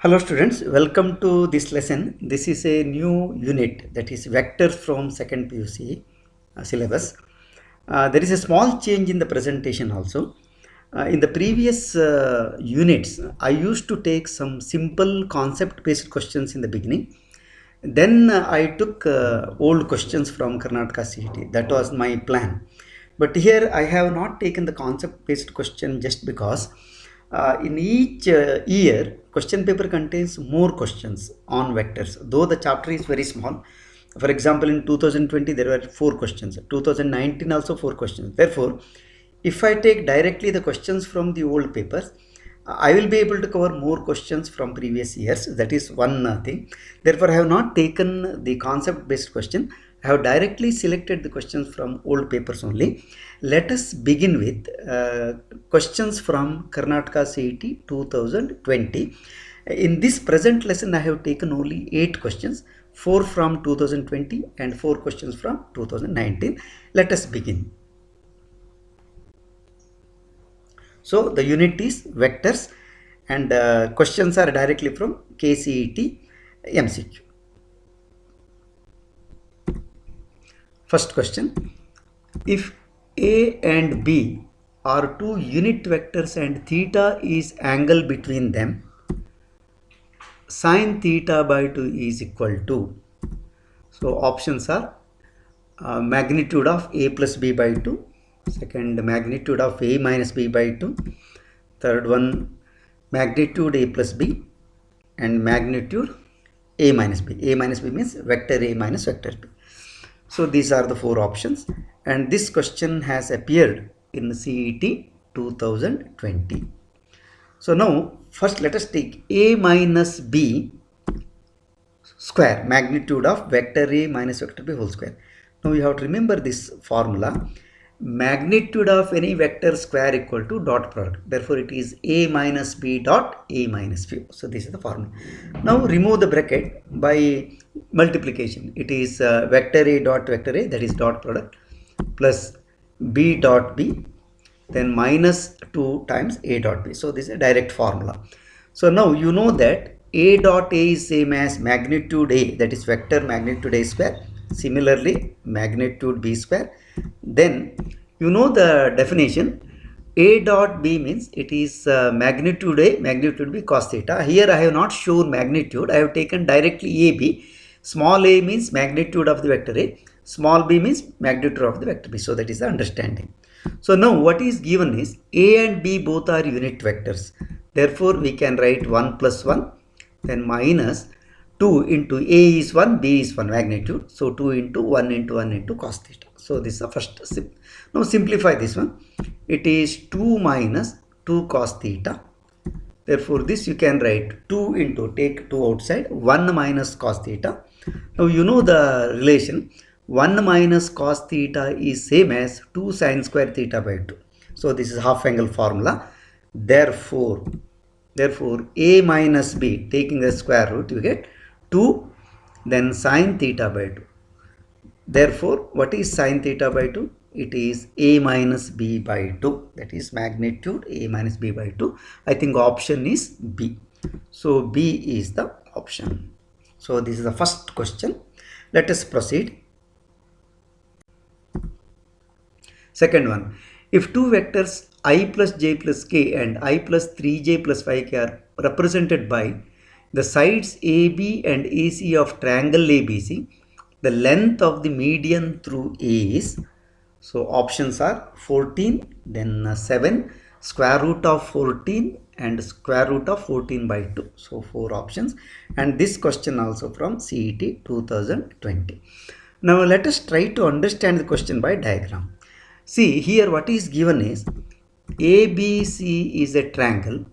Hello students, welcome to this lesson. This is a new unit, that is vectors from second PUC syllabus. There is a small change in the presentation also. In the previous units, I used to take some simple concept based questions in the beginning. Then I took old questions from Karnataka CET. That was my plan. But here I have not taken the concept based question just because in each year question paper contains more questions on vectors, though the chapter is very small. For example, in 2020 there were 4 questions, 2019 also 4 questions. Therefore, if I take directly the questions from the old papers, I will be able to cover more questions from previous years. That is one thing. Therefore, I have not taken the concept based question. I have directly selected the questions from old papers only. Let us begin with questions from Karnataka CET 2020. In this present lesson, I have taken only 8 questions, 4 from 2020 and 4 questions from 2019. Let us begin. So the unit is vectors and questions are directly from KCET MCQ. First question, if A and B are two unit vectors and theta is angle between them, sine theta by 2 is equal to, so options are magnitude of A plus B by 2, second magnitude of A minus B by 2, third one magnitude A plus B, and magnitude A minus B. A minus B means vector A minus vector B. So these are the 4 options, and this question has appeared in CET 2020. So now first let us take A minus B square, magnitude of vector A minus vector B whole square. Now you have to remember this formula. Magnitude of any vector square equal to dot product. Therefore, it is A minus B dot A minus B. So this is the formula. Now remove the bracket by multiplication. It is vector A dot vector A, that is dot product, plus B dot B, then minus 2 times A dot B. So this is a direct formula. So now you know that A dot A is same as magnitude A, that is vector magnitude A square. Similarly, magnitude B square. Then you know the definition. A dot B means it is magnitude A, magnitude B cos theta. Here I have not shown magnitude. I have taken directly AB. Small a means magnitude of the vector A. Small b means magnitude of the vector B. So that is the understanding. So now what is given is A and B both are unit vectors. Therefore, we can write 1 plus 1, then minus 2 into A is 1, B is 1 magnitude. So 2 into 1 into 1 into cos theta. So this is the first. Now simplify this one. It is 2 minus 2 cos theta. Therefore this you can write 2 into, take 2 outside, 1 minus cos theta. Now you know the relation. 1 minus cos theta is same as 2 sin square theta by 2. So this is half angle formula. Therefore A minus B, taking the square root, you get 2, then sin theta by 2. Therefore, what is sin theta by 2? It is A minus B by 2. That is magnitude A minus B by 2. I think option is B. So B is the option. So this is the first question. Let us proceed. Second one. If two vectors I plus j plus k and I plus 3j plus 5k are represented by the sides AB and AC of triangle ABC, the length of the median through A is, so options are 14, then 7, square root of 14 and square root of 14 by 2. So 4 options, and this question also from CET 2020. Now let us try to understand the question by diagram. See here what is given is ABC is a triangle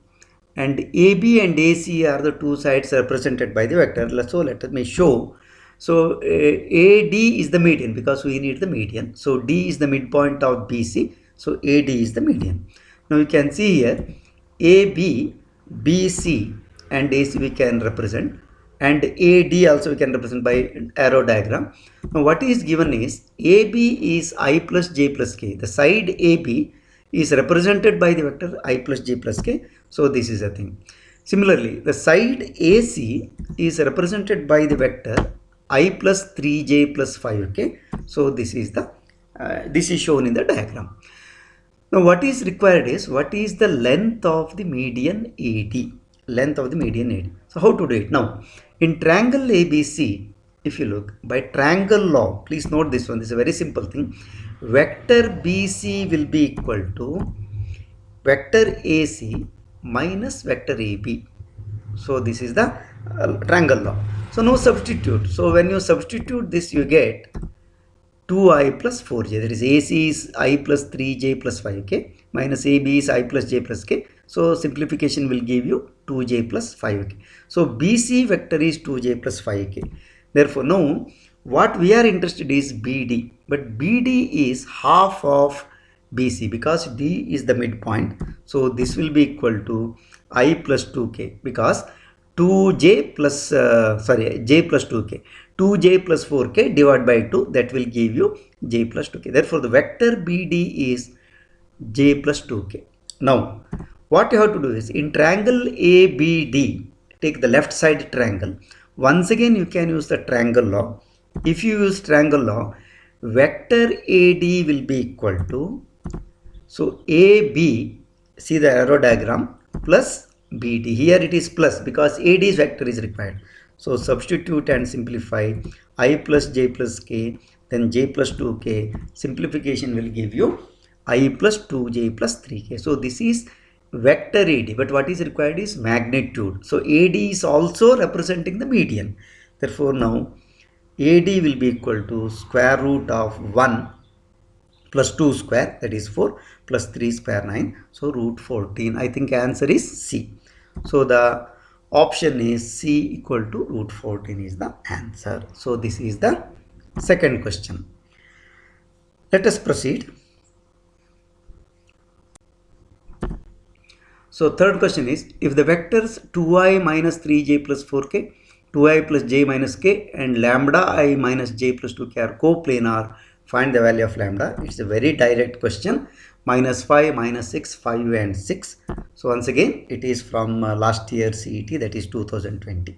and AB and AC are the two sides represented by the vector. So let me show. So AD is the median because we need the median. So D is the midpoint of BC. So AD is the median. Now you can see here AB, BC and AC we can represent, and AD also we can represent by arrow diagram. Now what is given is AB is I plus j plus k. The side AB is represented by the vector I plus j plus k. So this is a thing. Similarly, the side AC is represented by the vector I plus 3j plus 5k. So this is the this is shown in the diagram. Now what is required is, what is the length of the median AD? Length of the median AD. So how to do it? Now in triangle ABC, if you look by triangle law, please note this one. This is a very simple thing. Vector BC will be equal to vector AC minus vector AB. So this is the triangle law. So now substitute. So when you substitute this, you get 2i plus 4j. That is AC is I plus 3j plus 5k minus AB is I plus j plus k. So simplification will give you 2j plus 5k. So BC vector is 2j plus 5k. Therefore now what we are interested is BD, but BD is half of BC because D is the midpoint. So this will be equal to I plus 2k, because 2j plus j plus 2k, 2j plus 4k divided by 2, that will give you j plus 2k. Therefore the vector BD is j plus 2k. Now what you have to do is, in triangle ABD, take the left side triangle. Once again you can use the triangle law. If you use triangle law, vector AD will be equal to, so AB, see the arrow diagram, plus BD. Here it is plus because AD's vector is required. So substitute and simplify. I plus j plus k, then j plus 2k. Simplification will give you I plus 2j plus 3k. So this is vector AD, but what is required is magnitude. So AD is also representing the median. Therefore now AD will be equal to square root of 1 plus 2 square, that is 4, plus 3 square 9. So root 14. I think answer is C. So the option is C equal to root 14 is the answer. So this is the second question. Let us proceed. So third question is, if the vectors 2i minus 3j plus 4k, 2i plus j minus k, and lambda I minus j plus 2k are coplanar, find the value of lambda. It's a very direct question. Minus 5, minus 6, 5 and 6. So once again it is from last year CET, that is 2020.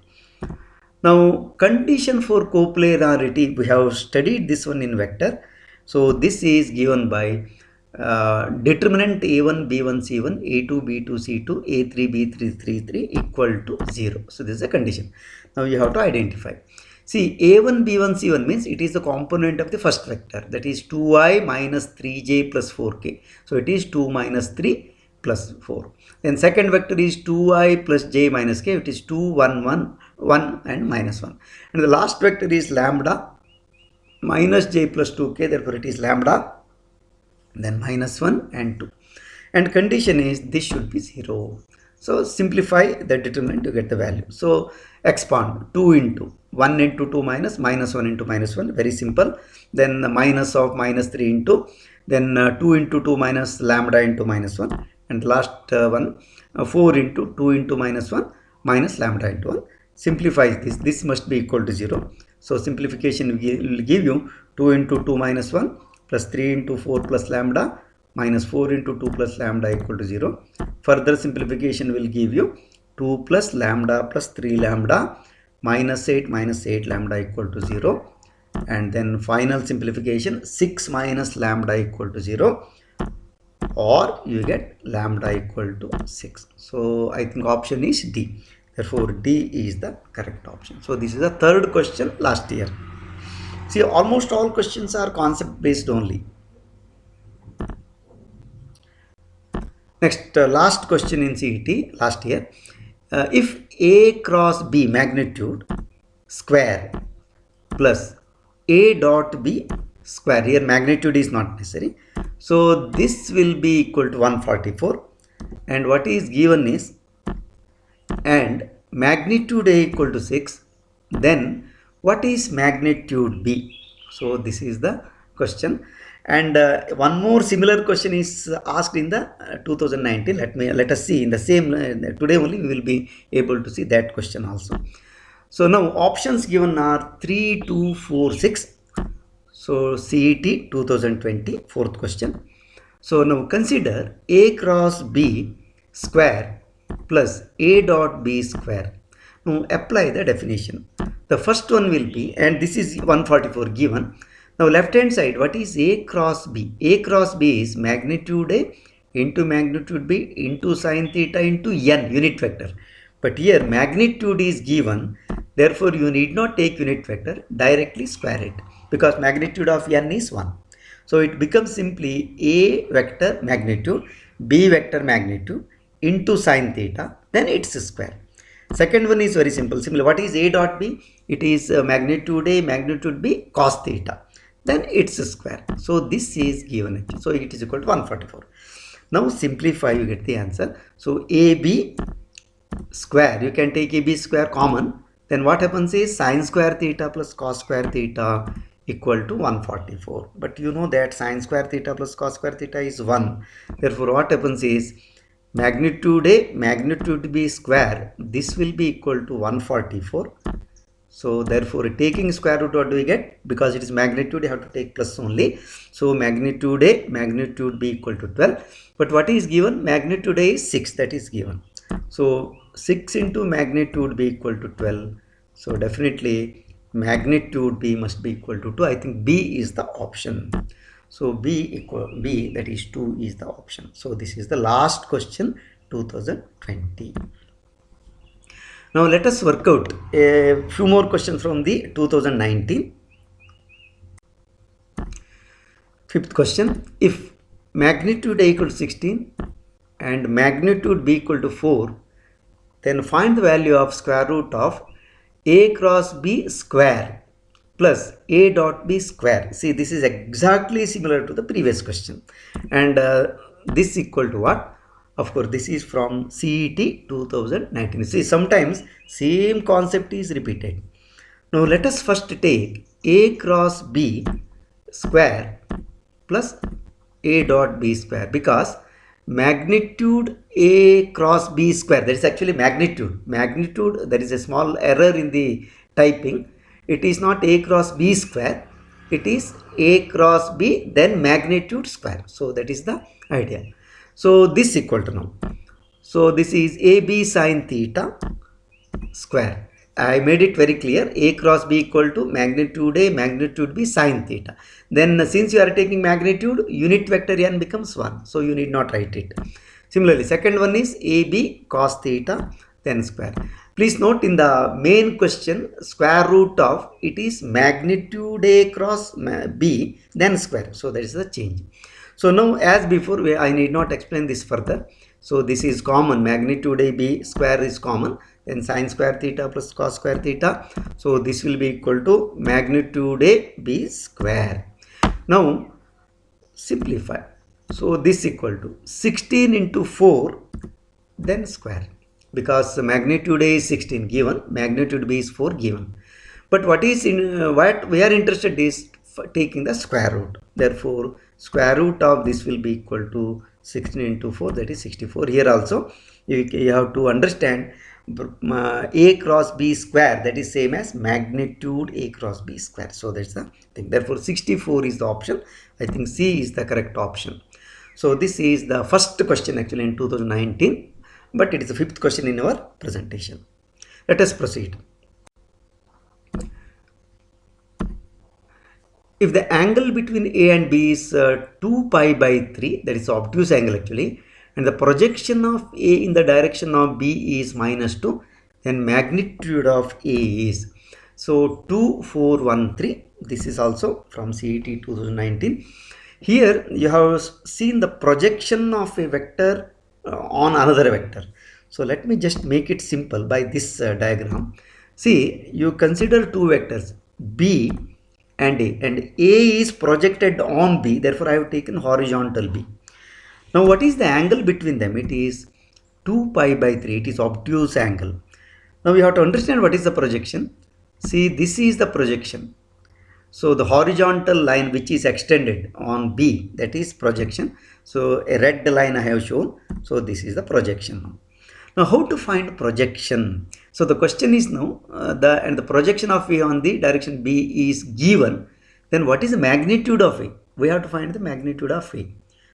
Now condition for coplanarity, we have studied this one in vector. So this is given by determinant A1 B1 C1 A2 B2 C2 A3 B3 C3 equal to 0. So this is a condition. Now you have to identify. See, A1 B1 C1 means it is the component of the first vector, that is 2i minus 3j plus 4k. So it is 2 minus 3 plus 4. Then second vector is 2i plus j minus k, it is 2 1 1 1 and minus 1. And the last vector is lambda minus j plus 2k, therefore it is lambda, then minus 1 and 2. And condition is this should be 0. So simplify the determinant to get the value. So expand 2 into 1 into 2 minus 1 into minus 1, very simple. Then the minus of minus 3 into, then 2 into 2 minus lambda into minus 1, and last one 4 into 2 into minus 1 minus lambda into 1. Simplify this must be equal to 0. So simplification will give you 2 into 2 minus 1 plus 3 into 4 plus lambda minus 4 into 2 plus lambda equal to 0. Further simplification will give you 2 plus lambda plus 3 lambda minus 8 lambda equal to 0. And then final simplification 6 minus lambda equal to 0, or you get lambda equal to 6. So I think option is D. Therefore D is the correct option. So this is the third question last year. See, almost all questions are concept based only. Next, last question in CET last year. If A cross B magnitude square plus A dot B square, here magnitude is not necessary. So this will be equal to 144. And what is given is, and magnitude A equal to 6. Then what is magnitude B? So this is the question. And one more similar question is asked in the 2019. Let us see in the same today only we will be able to see that question also. So now options given are 3, 2, 4, 6. So CET 2020 fourth question. So now consider A cross B square plus A dot B square. Now apply the definition. The first one will be, and this is 144 given. Now left hand side, what is A cross B? A cross B is magnitude A into magnitude B into sine theta into n, unit vector. But here magnitude is given, therefore you need not take unit vector, directly square it, because magnitude of n is 1. So it becomes simply A vector magnitude, B vector magnitude into sine theta, then its square. Second one is very simple. Similar, what is A dot B? It is magnitude A, magnitude B, cos theta, then its square. So this is given. So it is equal to 144. Now simplify, you get the answer. So AB square, you can take AB square common. Then what happens is sine square theta plus cos square theta equal to 144. But you know that sine square theta plus cos square theta is 1. Therefore what happens is magnitude A, magnitude B square, this will be equal to 144. So therefore taking square root, what do we get? Because it is magnitude, you have to take plus only. So magnitude A, magnitude B equal to 12. But what is given? Magnitude A is 6, that is given. So 6 into magnitude B equal to 12. So definitely magnitude B must be equal to 2. I think B is the option. So B, that is 2 is the option. So this is the last question 2020. Now let us work out a few more questions from the 2019. Fifth question, if magnitude A equal to 16 and magnitude B equal to 4, then find the value of square root of A cross B square plus A dot B square. See, this is exactly similar to the previous question, and this equal to what? Of course, this is from CET 2019. See, sometimes same concept is repeated. Now let us first take A cross B square plus A dot B square, because magnitude A cross B square, that is actually magnitude. Magnitude, there is a small error in the typing. It is not A cross B square, it is A cross B then magnitude square. So that is the idea. So this equal to now. So this is AB sine theta square. I made it very clear. A cross B equal to magnitude A, magnitude B sine theta. Then since you are taking magnitude, unit vector n becomes 1. So you need not write it. Similarly, second one is AB cos theta then square. Please note, in the main question, square root of it is magnitude A cross B then square. So that is the change. So now as before, I need not explain this further. So this is common, magnitude A B square is common, then sine square theta plus cos square theta. So this will be equal to magnitude A B square. Now simplify. So this equal to 16 into 4 then square, because magnitude A is 16 given, magnitude B is 4 given. But what is in what we are interested is taking the square root. Therefore square root of this will be equal to 16 into 4, that is 64. Here also you have to understand A cross B square, that is same as magnitude A cross B square. So that's the thing. Therefore 64 is the option. I think C is the correct option. So this is the first question actually in 2019, but it is the fifth question in our presentation. Let us proceed. If the angle between A and B is 2 pi by 3, that is obtuse angle actually, and the projection of A in the direction of B is -2, then magnitude of A is, so 2, 4, 1, 3. This is also from CET 2019. Here you have seen the projection of a vector on another vector. So let me just make it simple by this diagram. See, you consider two vectors B and A is projected on B, therefore I have taken horizontal B. Now what is the angle between them? It is 2 pi by 3, it is obtuse angle. Now we have to understand what is the projection. See, this is the projection. So the horizontal line which is extended on B, that is projection. So a red line I have shown. So this is the projection. Now how to find projection? So the question is now the projection of A on the direction B is given. Then what is the magnitude of A? We have to find the magnitude of A.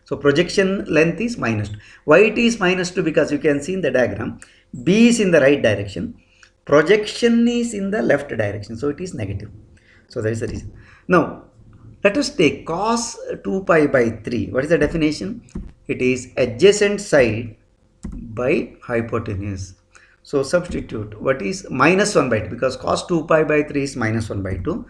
So projection length is minus 2. Why it is minus 2? Because you can see in the diagram, B is in the right direction, projection is in the left direction, so it is negative. So that is the reason. Now let us take cos 2 pi by 3. What is the definition? It is adjacent side by hypotenuse. So substitute, what is minus 1 by 2, because cos 2 pi by 3 is minus 1 by 2.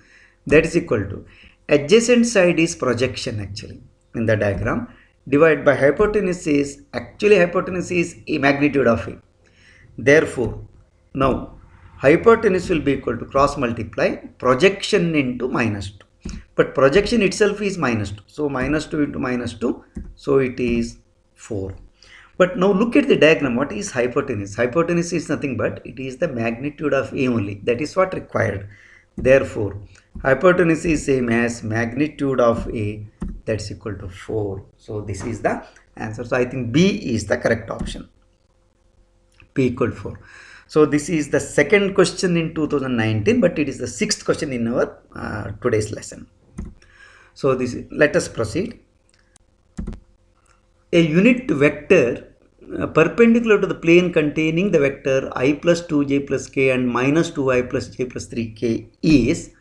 That is equal to adjacent side is projection actually in the diagram, divided by hypotenuse is actually hypotenuse is a magnitude of A. Therefore now hypotenuse will be equal to cross multiply projection into minus 2. But projection itself is minus 2. So minus 2 into minus 2. So it is 4. But now look at the diagram. What is hypotenuse? Hypotenuse is nothing but it is the magnitude of A only. That is what required. Therefore, hypotenuse is same as magnitude of A, that's equal to 4. So this is the answer. So I think B is the correct option. P equal to 4. So this is the second question in 2019, but it is the sixth question in our today's lesson. So this is, let us proceed. A unit vector perpendicular to the plane containing the vector I plus 2j plus k and minus 2i plus j plus 3k is,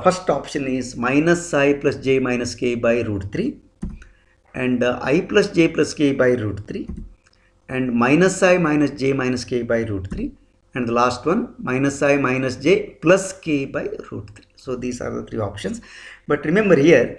first option is minus I plus j minus k by root 3 and I plus j plus k by root 3 and minus I minus j minus k by root 3 and the last one minus I minus j plus k by root 3. So these are the three options. But remember here,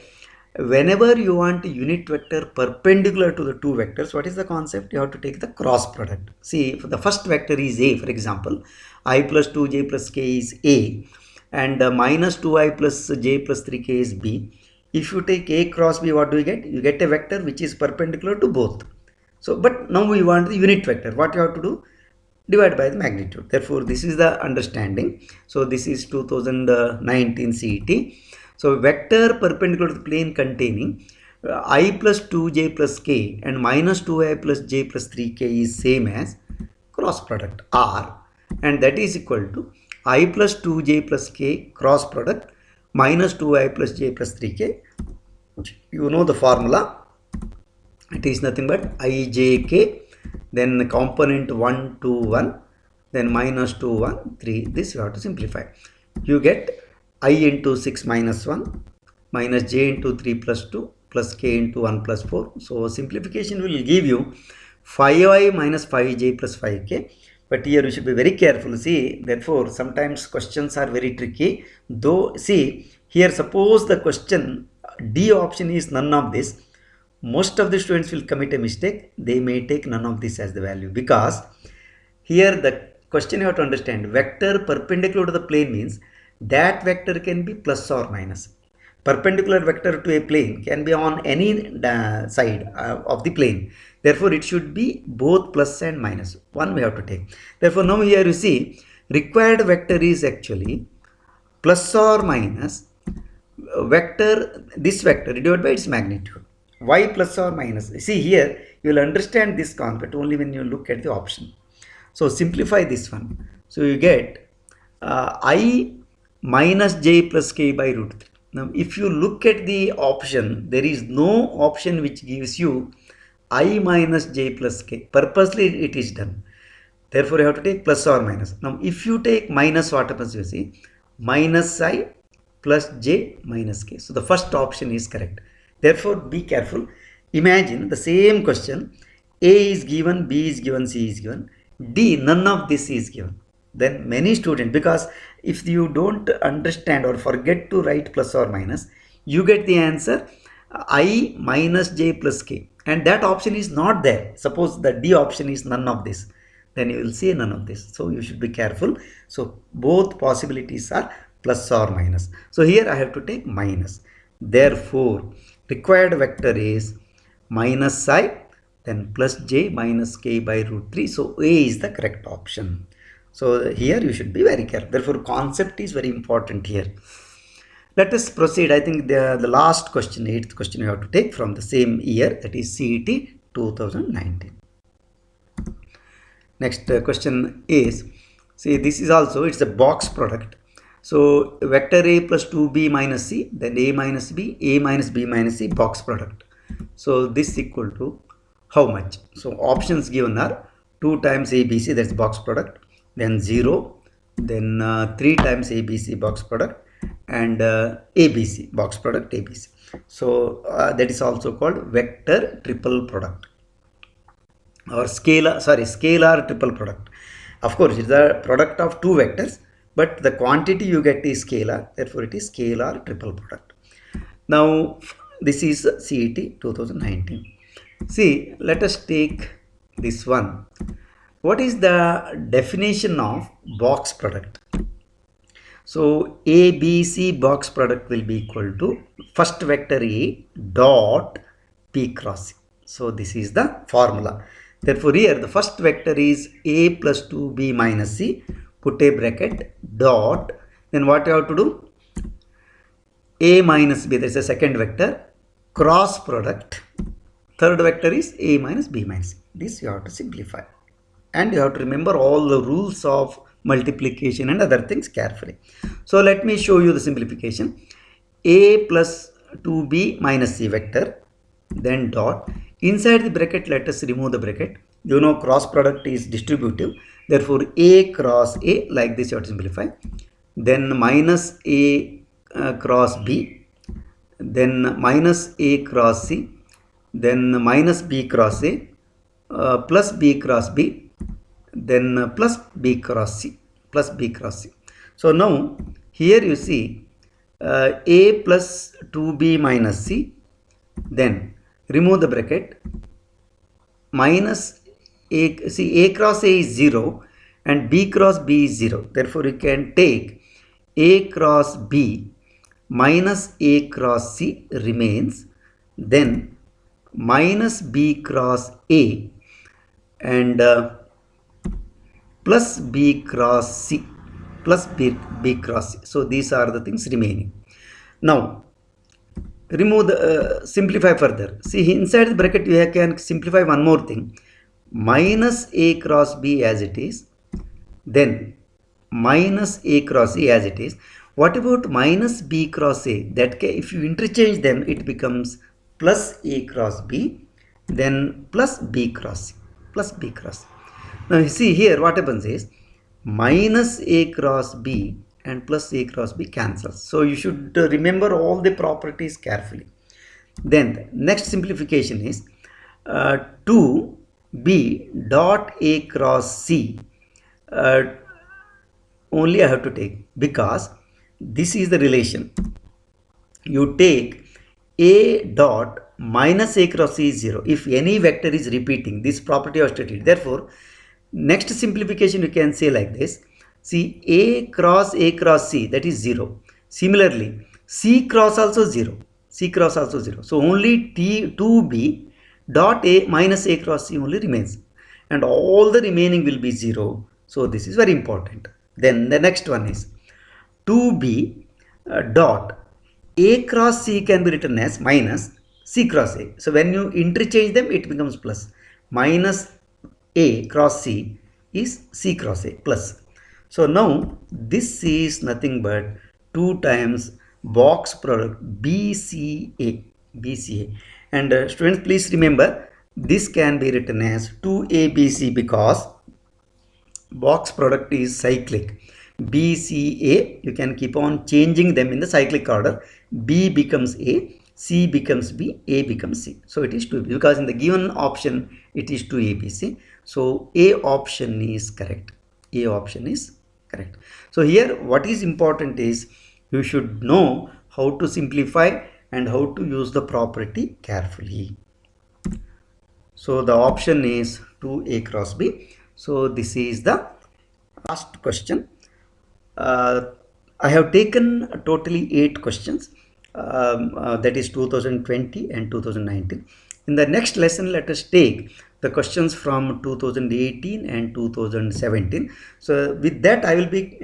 whenever you want a unit vector perpendicular to the two vectors, what is the concept? You have to take the cross product. See, if the first vector is A, for example, I plus 2j plus k is A and minus 2i plus j plus 3k is B. If you take A cross B, what do you get? You get a vector which is perpendicular to both. So, but now we want the unit vector. What you have to do? Divide by the magnitude. Therefore, this is the understanding. So, this is 2019 CET. So, vector perpendicular to the plane containing I plus 2j plus k and minus 2i plus j plus 3k is same as cross product R, and that is equal to I plus 2j plus k cross product minus 2i plus j plus 3k. You know the formula. It is nothing but ijk, then component 1 2 1, then minus 2 1 3. This you have to simplify. You get I into 6 minus 1 minus j into 3 plus 2 plus k into 1 plus 4. So simplification will give you 5i minus 5j plus 5k. But here you should be very careful. See, therefore sometimes questions are very tricky. Though, see here, suppose the question D option is none of this, most of the students will commit a mistake. They may take none of this as the value, because here the question you have to understand, vector perpendicular to the plane means that vector can be plus or minus. Perpendicular vector to a plane can be on any side of the plane. Therefore, it should be both plus and minus. One we have to take. Therefore, now here you see required vector is actually plus or minus vector, this vector divided by its magnitude. Why plus or minus? See here, you will understand this concept only when you look at the option. So simplify this one. So you get I minus j plus k by root 3. Now if you look at the option, there is no option which gives you I minus j plus k. Purposely it is done. Therefore you have to take plus or minus. Now if you take minus, what happens? You see minus I plus j minus k. So the first option is correct. Therefore, be careful. Imagine the same question. A is given, B is given, C is given. D, none of this is given. Then many students, because if you don't understand or forget to write plus or minus, you get the answer I minus j plus k. And that option is not there. Suppose the D option is none of this. Then you will see none of this. So you should be careful. So both possibilities are plus or minus. So here I have to take minus. Therefore, required vector is minus I, then plus j minus k by root 3. So A is the correct option. So here you should be very careful. Therefore, concept is very important here. Let us proceed. I think the last question, 8th question you have to take from the same year, that is CET 2019. Next question is, see, this is also, it's a box product. So vector A plus 2b minus c, then A minus b minus c, box product. So this equal to how much? So options given are 2 times ABC, that's box product, then 0, then 3 times ABC box product, and ABC box product ABC. So that is also called vector triple product or scalar triple product. Of course, it's the product of two vectors, but the quantity you get is scalar, therefore it is scalar triple product. Now this is CET 2019. See, let us take this one. What is the definition of box product? So ABC box product will be equal to first vector A dot P cross C. So this is the formula. Therefore here the first vector is A plus 2B minus C. Put a bracket dot. Then what you have to do? A minus B, that is the second vector, cross product. Third vector is A minus B minus C. This you have to simplify. And you have to remember all the rules of multiplication and other things carefully. So let me show you the simplification. A plus 2B minus C vector, then dot. Inside the bracket, let us remove the bracket. You know cross product is distributive. Therefore, A cross A, like this you have to simplify. Then minus A cross B. Then minus A cross C. Then minus B cross A. Plus B cross B. Then plus B cross C. Plus B cross C. So now here you see A plus 2B minus C. Then remove the bracket. Minus A, see A cross A is 0 and B cross B is 0. Therefore you can take A cross B minus A cross C remains. Then minus B cross A and plus B cross C plus B cross C. So these are the things remaining. Now remove the simplify further. See inside the bracket you can simplify one more thing. Minus A cross B as it is. Then minus A cross A as it is. What about minus B cross A? That if you interchange them, it becomes plus A cross B, then plus B cross C, plus B cross C. Now you see here what happens is minus A cross B and plus A cross B cancels. So you should remember all the properties carefully. Then the next simplification is 2B dot A cross C. Only I have to take, because this is the relation. You take A dot minus A cross C is 0. If any vector is repeating, this property was stated. Therefore, next simplification you can say like this. See A cross C, that is 0. Similarly, C cross also 0. C cross also 0. So only 2B dot A minus A cross C only remains. And all the remaining will be 0. So this is very important. Then the next one is 2B dot A cross C can be written as minus C cross A. So when you interchange them, it becomes plus. Minus A cross C is C cross A plus. So now this is nothing but 2 times box product BCA. And students, please remember this can be written as 2ABC because box product is cyclic. BCA, you can keep on changing them in the cyclic order. B becomes A, C becomes B, A becomes C. So it is 2B because in the given option it is 2ABC. So A option is correct. A option is correct. So here what is important is you should know how to simplify and how to use the property carefully. So the option is 2A cross B. So this is the last question. I have taken totally 8 questions, that is 2020 and 2019. In the next lesson, let us take the questions from 2018 and 2017. So with that, I will be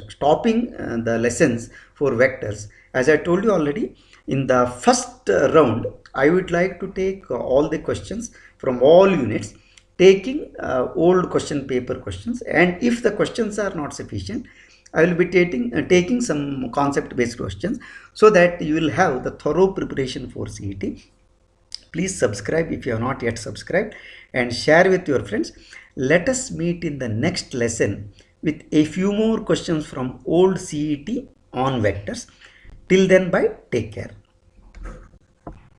stopping the lessons for vectors. As I told you already, in the first round, I would like to take all the questions from all units, taking old question paper questions, and if the questions are not sufficient, I will be taking some concept based questions, so that you will have the thorough preparation for CET. Please subscribe if you have not yet subscribed and share with your friends. Let us meet in the next lesson with a few more questions from old CET on vectors. Till then, bye. Take care.